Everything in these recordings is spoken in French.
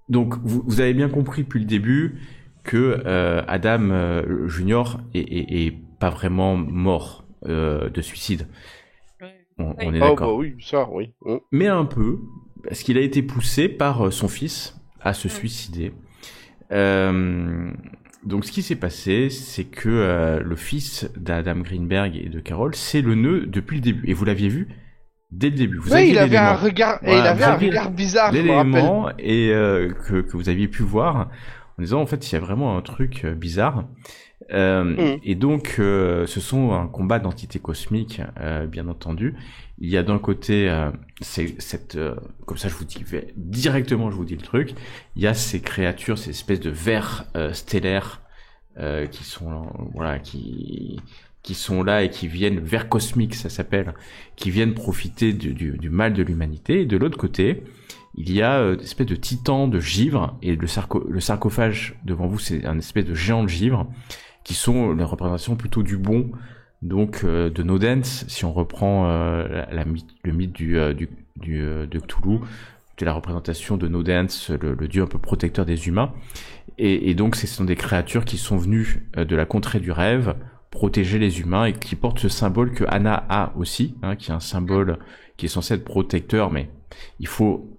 Donc, vous avez bien compris depuis le début que Adam Junior est pas vraiment mort de suicide. On Oui. est Ah bah d'accord. oui, ça, oui. Mais un peu, parce qu'il a été poussé par son fils à se Mm. suicider. Euh, donc, ce qui s'est passé, c'est que le fils d'Adam Greenberg et de Carol, c'est le nœud depuis le début. Et vous l'aviez vu dès le début. Vous Oui, aviez il avait un l'élément. regard, et il Voilà, avait vous un aviez regard bizarre, je me rappelle. l'élément et que vous aviez pu voir en disant en fait il y a vraiment un truc bizarre. Hmm. Et donc ce sont un combat d'entités cosmiques bien entendu. Il y a d'un côté c'est cette comme ça je vous dis directement je vous dis le truc. Il y a ces créatures, ces espèces de vers stellaires qui sont voilà qui sont là et qui viennent, vers cosmique ça s'appelle, qui viennent profiter du mal de l'humanité. Et de l'autre côté, il y a une espèce de titan de givre, et le sarcophage devant vous, c'est un espèce de géant de givre, qui sont la représentation plutôt du bon, donc de Nodens, si on reprend le mythe de Cthulhu, c'est la représentation de Nodens, le dieu un peu protecteur des humains. Et donc, ce sont des créatures qui sont venues de la contrée du rêve, protéger les humains, et qui portent ce symbole que Anna a aussi, hein, qui est un symbole qui est censé être protecteur, mais il faut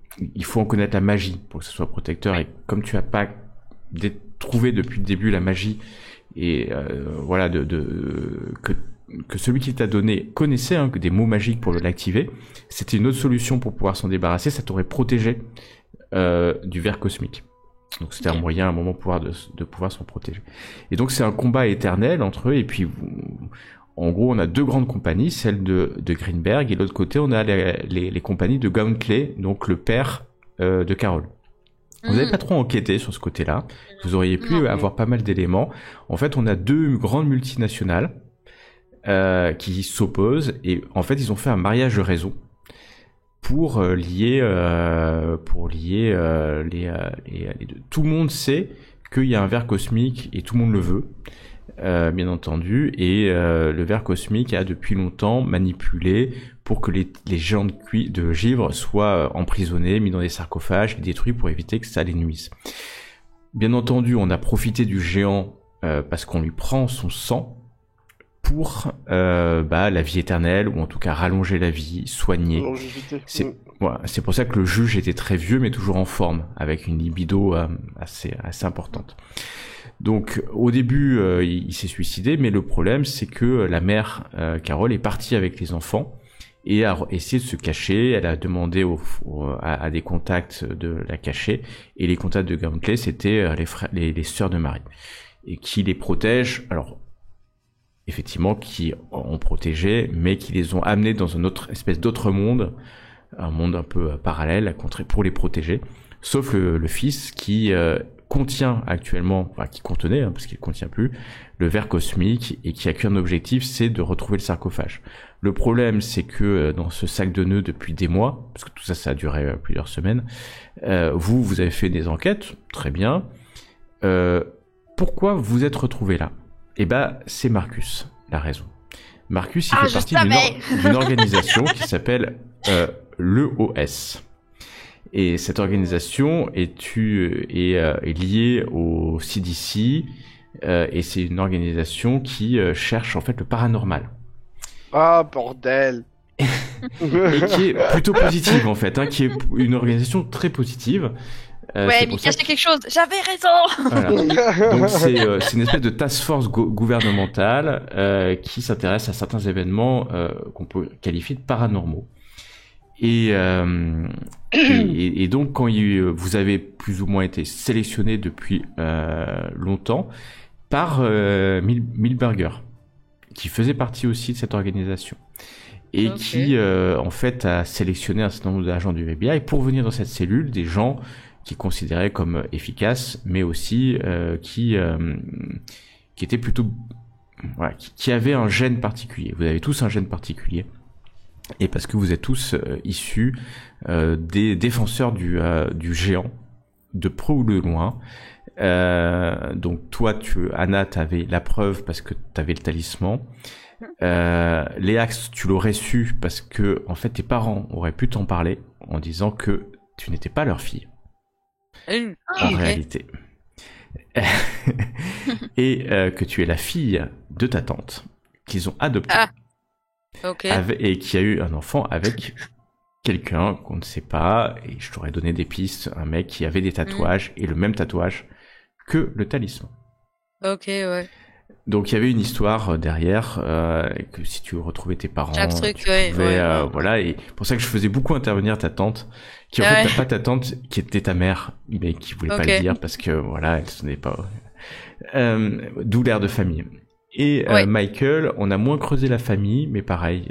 en connaître la magie pour que ce soit protecteur. Et comme tu as pas trouvé depuis le début la magie, et voilà, que celui qui t'a donné connaissait que des mots magiques pour l'activer, c'était une autre solution pour pouvoir s'en débarrasser. Ça t'aurait protégé du ver cosmique. Donc c'était un moyen à un moment de pouvoir s'en protéger. Et donc c'est un combat éternel entre eux. Et puis en gros on a deux grandes compagnies, celle de Greenberg, et de l'autre côté on a les compagnies de Gauntlet, donc le père de Carol. Vous n'avez pas trop enquêté sur ce côté-là. Vous auriez pu Non. avoir pas mal d'éléments. En fait, on a deux grandes multinationales qui s'opposent, et en fait, ils ont fait un mariage de raison pour lier les deux. Tout le monde sait qu'il y a un ver cosmique et tout le monde le veut, bien entendu, et le ver cosmique a depuis longtemps manipulé pour que les géants de givre soient emprisonnés, mis dans des sarcophages et détruits pour éviter que ça les nuise. Bien entendu, on a profité du géant parce qu'on lui prend son sang pour la vie éternelle, ou en tout cas rallonger la vie, soigner. Longévité. Voilà, c'est pour ça que le juge était très vieux mais toujours en forme, avec une libido assez importante. Donc au début il s'est suicidé, mais le problème c'est que la mère Carol est partie avec les enfants et a essayé de se cacher. Elle a demandé à des contacts de la cacher, et les contacts de Gauntlet c'était les sœurs de Marie, et qui les protègent, alors effectivement qui ont protégé, mais qui les ont amenés dans une autre espèce d'autre monde, un monde un peu parallèle pour les protéger, sauf le fils qui contient actuellement, enfin qui contenait, parce qu'il ne contient plus, le ver cosmique, et qui a qu'un objectif, c'est de retrouver le sarcophage. Le problème, c'est que dans ce sac de nœuds depuis des mois, parce que tout ça, ça a duré plusieurs semaines, vous avez fait des enquêtes, très bien. Pourquoi vous êtes retrouvé là? Eh ben, c'est Marcus, la raison. Marcus, il fait partie d'une organisation qui s'appelle l'EOS. Et cette organisation est liée au CDC, et c'est une organisation qui cherche en fait le paranormal. Ah, bordel. Et qui est plutôt positive en fait, qui est une organisation très positive. Ouais, mais cachez quelque chose. J'avais raison. Voilà. Donc c'est une espèce de task force gouvernementale qui s'intéresse à certains événements qu'on peut qualifier de paranormaux. Et donc quand vous avez plus ou moins été sélectionné depuis longtemps par Milberger, qui faisait partie aussi de cette organisation, et qui en fait a sélectionné un certain nombre d'agents du FBI pour venir dans cette cellule, des gens qui considéraient comme efficaces, mais aussi qui étaient plutôt qui avaient un gène particulier. Vous avez tous un gène particulier, et parce que vous êtes tous issus des défenseurs du géant, de près ou de loin. Donc toi, Anna, t'avais la preuve parce que t'avais le talisman. Léax, tu l'aurais su parce que en fait tes parents auraient pu t'en parler en disant que tu n'étais pas leur fille. en réalité. Et que tu es la fille de ta tante, qu'ils ont adoptée. Et qui a eu un enfant avec quelqu'un qu'on ne sait pas, et je t'aurais donné des pistes, un mec qui avait des tatouages, et le même tatouage que le talisman. Ok, ouais. Donc il y avait une histoire derrière, que si tu retrouvais tes parents, voilà, et pour ça que je faisais beaucoup intervenir ta tante, qui en fait t'as pas ta tante qui était ta mère, mais qui voulait pas le dire parce que voilà, elle sonnait pas. D'où l'air de famille. Et Michael, on a moins creusé la famille, mais pareil,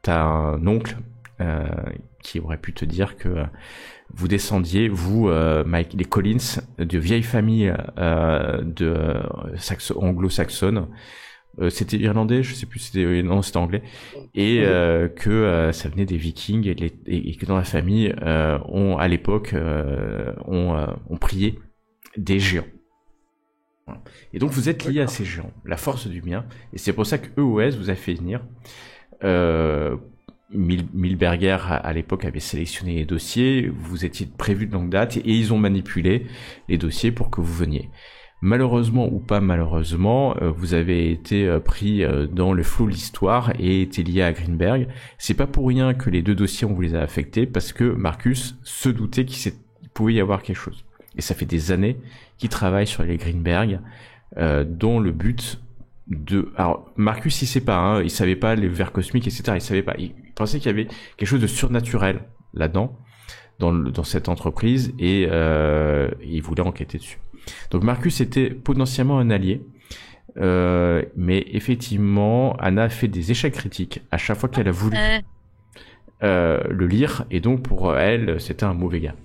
t'as un oncle qui aurait pu te dire que vous descendiez, vous, Mike, les Collins, de vieilles familles anglo-saxonnes. C'était irlandais, je sais plus, c'était anglais, et que ça venait des Vikings et que dans la famille, à l'époque, on priait des géants. Voilà. Et donc vous êtes liés à ces géants, la force du bien, et c'est pour ça que EOS vous a fait venir. Milberger à l'époque avait sélectionné les dossiers, vous étiez prévu de longue date et ils ont manipulé les dossiers pour que vous veniez. Malheureusement ou pas malheureusement, vous avez été pris dans le flot de l'histoire et été lié à Greenberg. C'est pas pour rien que les deux dossiers on vous les a affectés, parce que Marcus se doutait qu'il pouvait y avoir quelque chose. Et ça fait des années qu'il travaille sur les Greenberg, dont le but alors Marcus il sait pas, hein, il savait pas les vers cosmiques, etc. Il savait pas. Il pensait qu'il y avait quelque chose de surnaturel là-dedans, dans cette entreprise, et il voulait enquêter dessus. Donc Marcus était potentiellement un allié, mais effectivement Anna a fait des échecs critiques à chaque fois qu'elle a voulu le lire, et donc pour elle c'était un mauvais gars.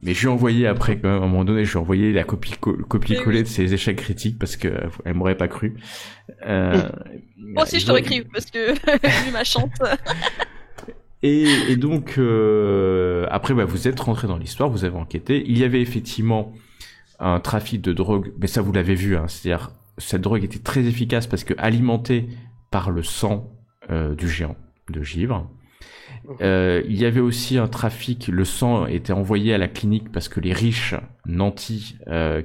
Mais je lui ai envoyé après, quand même, à un moment donné, je lui ai envoyé la copie-collée de ses échecs critiques parce que elle m'aurait pas cru. Moi aussi, je t'aurais cru parce que vu ma chante. Et donc après, vous êtes rentré dans l'histoire, vous avez enquêté. Il y avait effectivement un trafic de drogue, mais ça vous l'avez vu, hein, c'est-à-dire cette drogue était très efficace parce que alimentée par le sang du géant de givre. Il y avait aussi un trafic, le sang était envoyé à la clinique parce que les riches nantis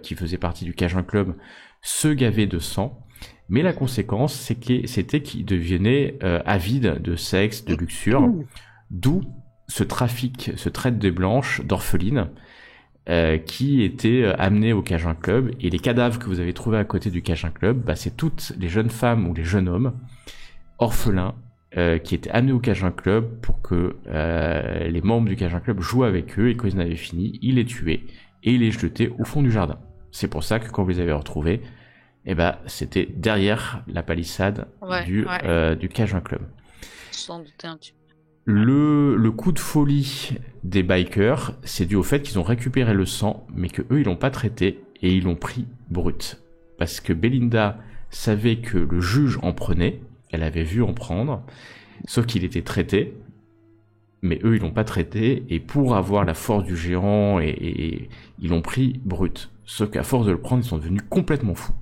qui faisaient partie du Cajun Club se gavaient de sang, mais la conséquence c'était qu'ils devenaient avides de sexe, de luxure, d'où ce trafic, ce traite des blanches, d'orphelines qui étaient amenées au Cajun Club, et les cadavres que vous avez trouvés à côté du Cajun Club, c'est toutes les jeunes femmes ou les jeunes hommes orphelins qui étaient amenés au Cajun Club pour que les membres du Cajun Club jouent avec eux, et quand ils en avaient fini, ils les tuaient et ils les jetaient au fond du jardin. C'est pour ça que quand vous les avez retrouvés, c'était derrière la palissade du Cajun Club. Sans douter un petit peu. Le coup de folie des bikers, c'est dû au fait qu'ils ont récupéré le sang, mais que eux ils l'ont pas traité et ils l'ont pris brut. Parce que Belinda savait que le juge en prenait, elle avait vu en prendre, sauf qu'il était traité, mais eux ils l'ont pas traité, et pour avoir la force du géant, et ils l'ont pris brut. Sauf qu'à force de le prendre, ils sont devenus complètement fous.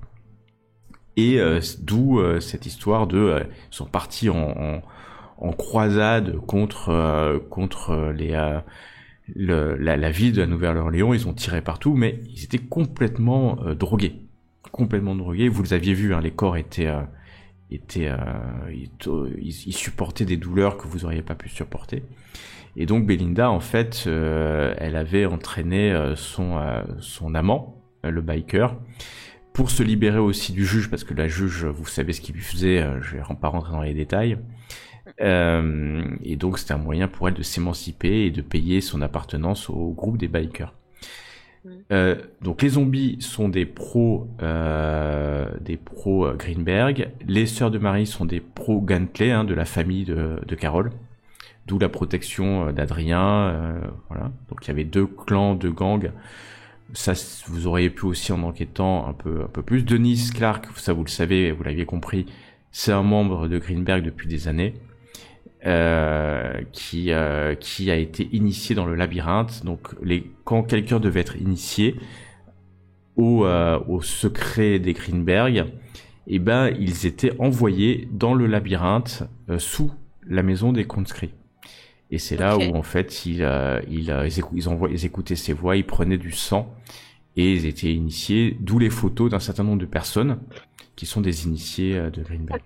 Et d'où cette histoire de ils sont partis en croisade contre la ville de la Nouvelle-Orléans. Ils ont tiré partout, mais ils étaient complètement drogués. Vous les aviez vu, hein, les corps ils supportaient des douleurs que vous auriez pas pu supporter. Et donc Belinda, en fait, elle avait entraîné son amant, le biker, pour se libérer aussi du juge, parce que la juge, vous savez ce qu'il lui faisait, je vais pas rentrer dans les détails. Et donc c'était un moyen pour elle de s'émanciper et de payer son appartenance au groupe des bikers. Donc les zombies sont des pros Greenberg. Les sœurs de Marie sont des pros Gantley, hein, de la famille de Carol. D'où la protection d'Adrien. Voilà. Donc il y avait 2 clans, 2 gangs. Ça, vous auriez pu aussi en enquêtant un peu plus. Denise Clark, ça vous le savez, vous l'aviez compris, c'est un membre de Greenberg depuis des années. Qui a été initié dans le labyrinthe. Donc quand quelqu'un devait être initié au secret des Greenberg, ils étaient envoyés dans le labyrinthe sous la maison des conscrits. Et c'est là où en fait ils écoutaient ses voix, ils prenaient du sang et ils étaient initiés, d'où les photos d'un certain nombre de personnes qui sont des initiés de Greenberg.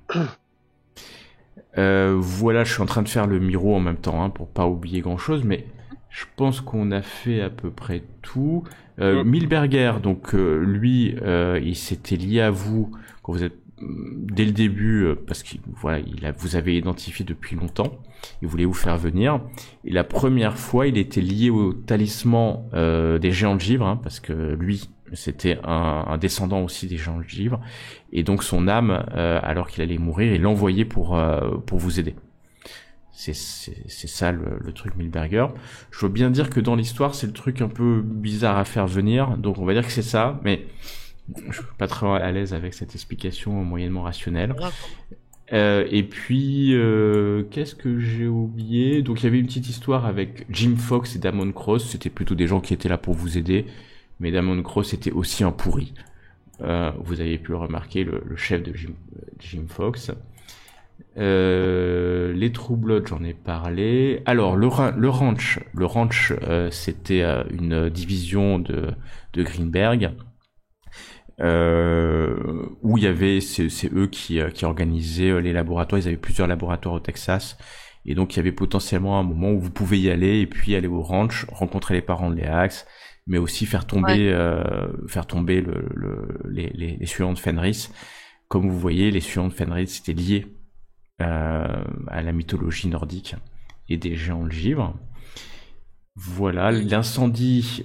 Voilà, je suis en train de faire le Miro en même temps pour pas oublier grand chose, mais je pense qu'on a fait à peu près tout. Milberger, donc lui, il s'était lié à vous quand vous êtes dès le début, parce que voilà, vous avez identifié depuis longtemps. Il voulait vous faire venir. Et la première fois, il était lié au talisman des géants de givre, parce que lui, c'était un descendant aussi des géants de givre. Et donc son âme, alors qu'il allait mourir, il l'envoyait pour vous aider. C'est ça le truc Milberger. Je veux bien dire que dans l'histoire, c'est le truc un peu bizarre à faire venir. Donc on va dire que c'est ça, mais je suis pas très à l'aise avec cette explication moyennement rationnelle. Et puis, qu'est-ce que j'ai oublié? Donc il y avait une petite histoire avec Jim Fox et Damon Cross. C'était plutôt des gens qui étaient là pour vous aider. Mais Damon Cross était aussi un pourri. Vous avez pu le remarquer, le chef de Jim Fox. Les True Blood, j'en ai parlé. Alors le ranch, c'était une division de Greenberg, où il y avait, c'est eux qui organisaient les laboratoires. Ils avaient plusieurs laboratoires au Texas, et donc il y avait potentiellement un moment où vous pouvez y aller et puis aller au ranch, rencontrer les parents de Leax, mais aussi faire tomber les suivants de Fenris. Comme vous voyez, les suivants de Fenris étaient liés à la mythologie nordique et des géants de givre. Voilà, l'incendie,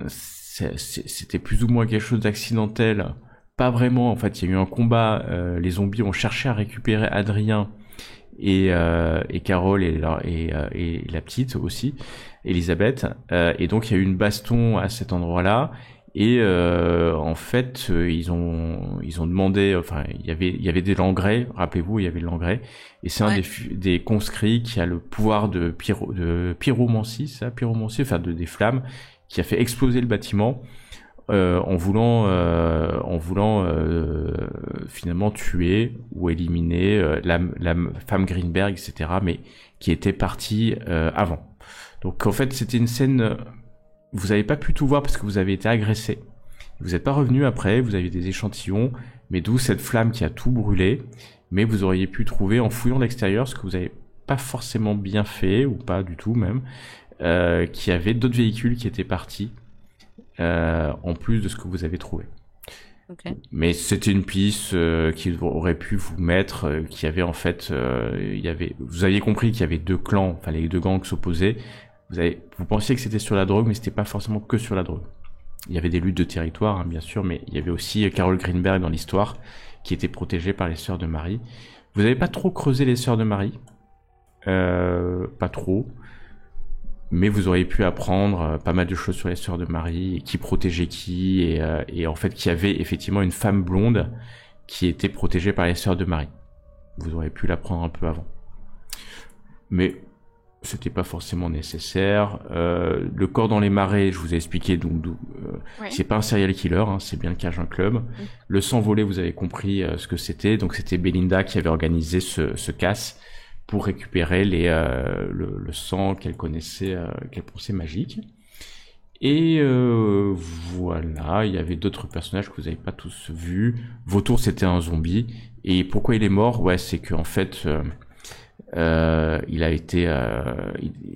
c'était plus ou moins quelque chose d'accidentel. Pas vraiment, en fait, il y a eu un combat, les zombies ont cherché à récupérer Adrien et Carole et la petite aussi, Elisabeth, et donc il y a eu une baston à cet endroit-là. Et en fait, ils ont demandé, enfin, il y avait des Langrets, rappelez-vous, il y avait le Langret, et c'est un des conscrits qui a le pouvoir de pyromancie, enfin des flammes, qui a fait exploser le bâtiment en voulant finalement tuer ou éliminer la femme Greenberg, etc., mais qui était partie avant. Donc en fait, c'était une scène. Vous n'avez pas pu tout voir parce que vous avez été agressé. Vous n'êtes pas revenu après, vous avez des échantillons, mais d'où cette flamme qui a tout brûlé. Mais vous auriez pu trouver en fouillant l'extérieur, ce que vous n'avez pas forcément bien fait, ou pas du tout même, qu'il y avait d'autres véhicules qui étaient partis, en plus de ce que vous avez trouvé. Okay. Mais c'était une piste qui aurait pu vous mettre, qui avait en fait, vous aviez compris qu'il y avait deux clans, enfin les deux gangs qui s'opposaient. Vous pensiez que c'était sur la drogue, mais c'était pas forcément que sur la drogue. Il y avait des luttes de territoire, bien sûr, mais il y avait aussi Carole Greenberg dans l'histoire, qui était protégée par les Sœurs de Marie. Vous n'avez pas trop creusé les Sœurs de Marie, pas trop, mais vous auriez pu apprendre pas mal de choses sur les Sœurs de Marie, et qui protégeait qui, et en fait, qui avait effectivement une femme blonde qui était protégée par les Sœurs de Marie. Vous auriez pu l'apprendre un peu avant. Mais c'était pas forcément nécessaire. Le corps dans les marais, je vous ai expliqué, donc c'est pas un serial killer, c'est bien le Cajun Club. Le sang volé, vous avez compris ce que c'était. Donc c'était Belinda qui avait organisé ce casse pour récupérer le sang qu'elle connaissait, qu'elle pensait magique. Et voilà, il y avait d'autres personnages que vous n'avez pas tous vus. Vautour, c'était un zombie. Et pourquoi il est mort? Ouais, c'est qu'en fait, il a été.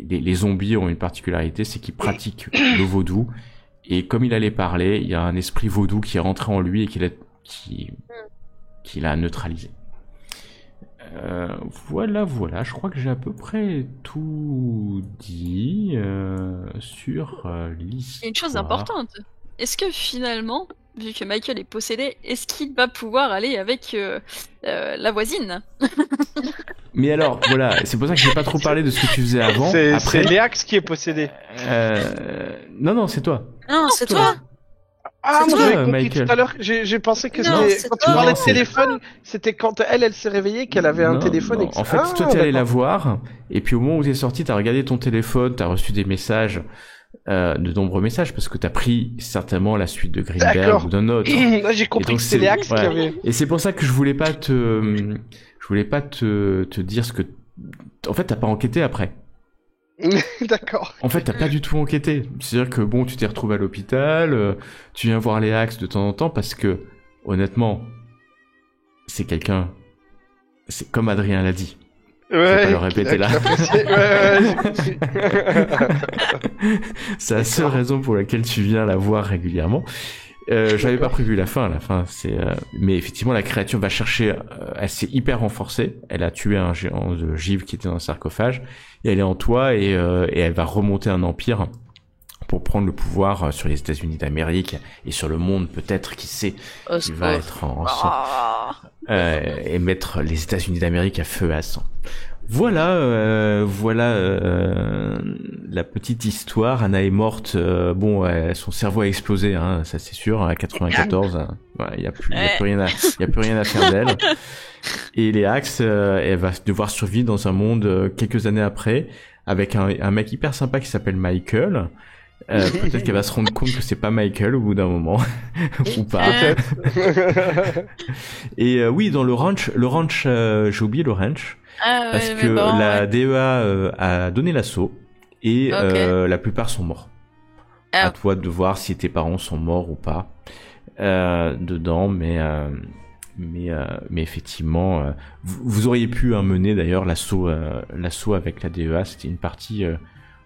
Les zombies ont une particularité, c'est qu'ils pratiquent le vaudou. Et comme il allait parler, il y a un esprit vaudou qui est rentré en lui et qui l'a neutralisé. Voilà, je crois que j'ai à peu près tout dit sur l'histoire. Il y a une chose importante. Est-ce que finalement, vu que Michael est possédé, est-ce qu'il va pouvoir aller avec la voisine? Mais alors, voilà, c'est pour ça que je n'ai pas trop parlé de ce que tu faisais avant. C'est Léax qui est possédé. Non, c'est toi. Non, c'est toi. Ah, moi j'avais compris tout à l'heure, j'ai pensé que c'était quand tu parlais de téléphone, c'était quand elle s'est réveillée qu'elle avait un téléphone. Non. En fait, toi t'es allé la voir, et puis au moment où t'es sorti, t'as regardé ton téléphone, t'as reçu des messages de nombreux messages parce que t'as pris certainement la suite de Greenberg ou d'un autre. Là, j'ai compris que c'est les axes qui avaient. Et c'est pour ça que je voulais pas te dire ce que, en fait, t'as pas enquêté après. D'accord. En fait, t'as pas du tout enquêté. C'est-à-dire que bon, tu t'es retrouvé à l'hôpital, tu viens voir les axes de temps en temps parce que, honnêtement, c'est comme Adrien l'a dit. Ouais, je vais pas le répéter là. C'est la seule raison pour laquelle tu viens la voir régulièrement. J'avais pas prévu la fin. Mais effectivement, la créature va chercher. Elle s'est hyper renforcée. Elle a tué un géant de givre qui était dans un sarcophage. Et elle est en toi et elle va remonter un empire pour prendre le pouvoir sur les États-Unis d'Amérique et sur le monde peut-être. Qui sait, il va être et mettre les États-Unis d'Amérique à feu et à sang. Voilà la petite histoire. Anna est morte. Son cerveau a explosé, hein, ça c'est sûr. À 94, il y a plus rien à faire d'elle. Et Léax, elle va devoir survivre dans un monde quelques années après avec un mec hyper sympa qui s'appelle Michael. Peut-être qu'elle va se rendre compte que c'est pas Michael au bout d'un moment ou pas. Et oui, dans le ranch, j'ai oublié le ranch. Parce que la DEA a donné l'assaut et la plupart sont morts. À toi de voir si tes parents sont morts ou pas dedans, mais effectivement, vous auriez pu mener d'ailleurs l'assaut avec la DEA. C'était une partie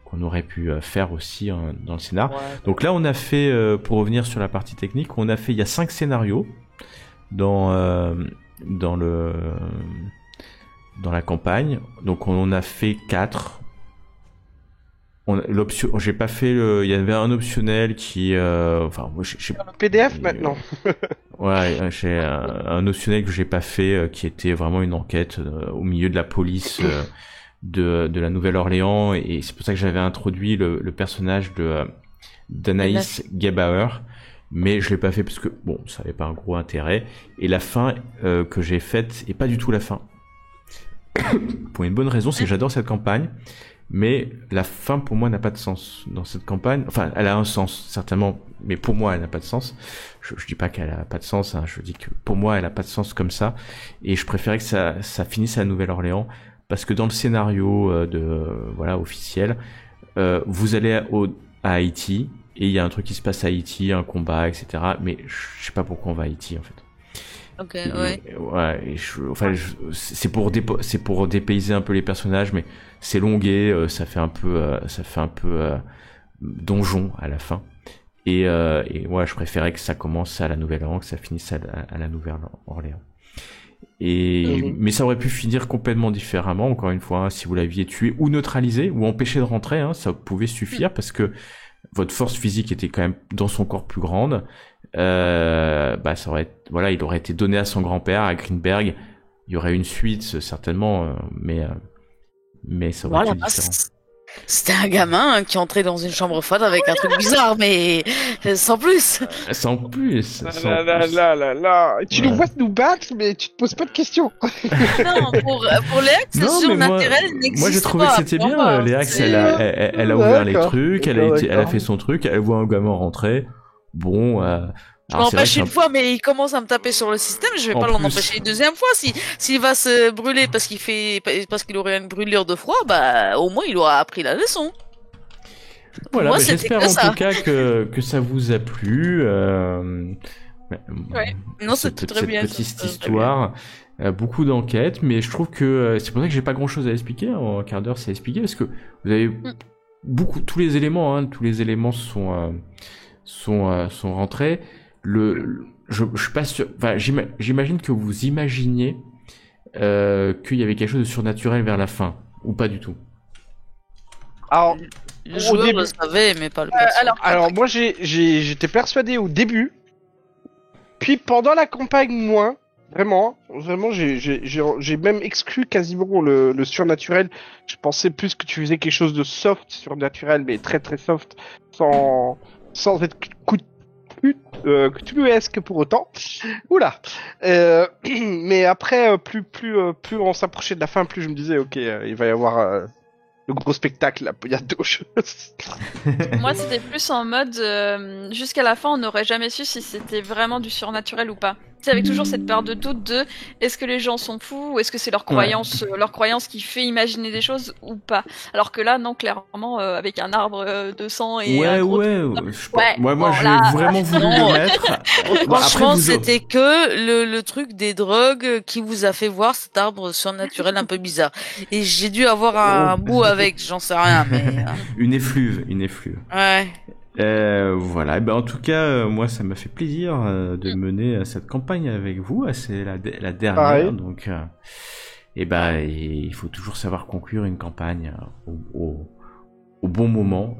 qu'on aurait pu faire aussi dans le scénar. Ouais. Donc là, on a fait, pour revenir sur la partie technique, il y a 5 scénarios dans la campagne. Donc on en a fait 4. J'ai pas fait il y avait un optionnel qui moi j'ai le PDF maintenant. Ouais, j'ai un optionnel que j'ai pas fait qui était vraiment une enquête au milieu de la police de la Nouvelle-Orléans, et c'est pour ça que j'avais introduit le personnage d'Anaïs Gebauer. Mais je l'ai pas fait parce que bon, ça avait pas un gros intérêt, et la fin que j'ai faite est pas du tout la fin. Pour une bonne raison, c'est que j'adore cette campagne, mais la fin pour moi n'a pas de sens dans cette campagne. Enfin, elle a un sens certainement, mais pour moi elle n'a pas de sens. Je dis pas qu'elle a pas de sens, hein, je dis que pour moi elle a pas de sens comme ça, et je préférais que ça finisse à la Nouvelle-Orléans, parce que dans le scénario officiel, vous allez à Haïti et il y a un truc qui se passe à Haïti, un combat, etc. Mais je sais pas pourquoi on va à Haïti en fait. Ok, ouais. C'est pour dépayser un peu les personnages, mais c'est longué, ça fait un peu donjon à la fin. Et je préférais que ça commence à la Nouvelle-Orléans, que ça finisse à la Nouvelle-Orléans. Mais ça aurait pu finir complètement différemment, encore une fois, hein, si vous l'aviez tué ou neutralisé ou empêché de rentrer, hein, ça pouvait suffire parce que votre force physique était quand même dans son corps plus grande. Ça aurait, il aurait été donné à son grand-père, à Greenberg. Il y aurait une suite, certainement, mais ça aurait été différent. C'était un gamin qui entrait dans une chambre froide avec un truc bizarre, mais sans plus. Sans plus. Tu nous vois nous battre, mais tu te poses pas de questions. Non, pour Léax, son intérêt n'existe pas. Moi, j'ai trouvé que c'était bien. Léax, elle a ouvert les trucs, elle a fait son truc, elle voit un gamin rentrer. Bon, je l'empêche une fois, mais il commence à me taper sur le système. Je vais pas l'en empêcher une deuxième fois. S'il va se brûler parce qu'il aurait une brûlure de froid, au moins il aura appris la leçon. Voilà, moi, j'espère en tout cas que ça vous a plu. Ouais. Non, c'était très bien. Cette petite histoire, beaucoup d'enquêtes, mais je trouve que c'est pour ça que j'ai pas grand chose à expliquer. En un quart d'heure, c'est à expliquer parce que vous avez tous les éléments. Hein, tous les éléments sont rentrés. Je suis pas sûr. Enfin, j'imagine que vous imaginiez qu'il y avait quelque chose de surnaturel vers la fin, ou pas du tout. Alors, le joueur le savait, mais pas le personnage. Alors moi, j'étais persuadé au début, puis pendant la campagne, moins. Vraiment, j'ai même exclu quasiment le surnaturel. Je pensais plus que tu faisais quelque chose de soft, surnaturel, mais très très soft, sans être Cthulhuesque pour autant. Oula. Mais après, plus on s'approchait de la fin, plus je me disais, ok, il va y avoir le gros spectacle, là, il y a deux choses. Moi, c'était plus en mode, jusqu'à la fin, on n'aurait jamais su si c'était vraiment du surnaturel ou pas. C'est avec toujours cette peur de doute de est-ce que les gens sont fous ou est-ce que c'est leur croyance qui fait imaginer des choses ou pas. Alors que là, non, clairement, avec un arbre de sang et un gros moi, j'ai vraiment voulu le mettre. Franchement, c'était que le truc des drogues qui vous a fait voir cet arbre surnaturel un peu bizarre. Et j'ai dû avoir un bout avec, j'en sais rien, mais... Une effluve. Ouais. Voilà, en tout cas, moi, ça m'a fait plaisir de mener cette campagne avec vous. C'est la dernière, Pareil. donc il faut toujours savoir conclure une campagne au bon moment.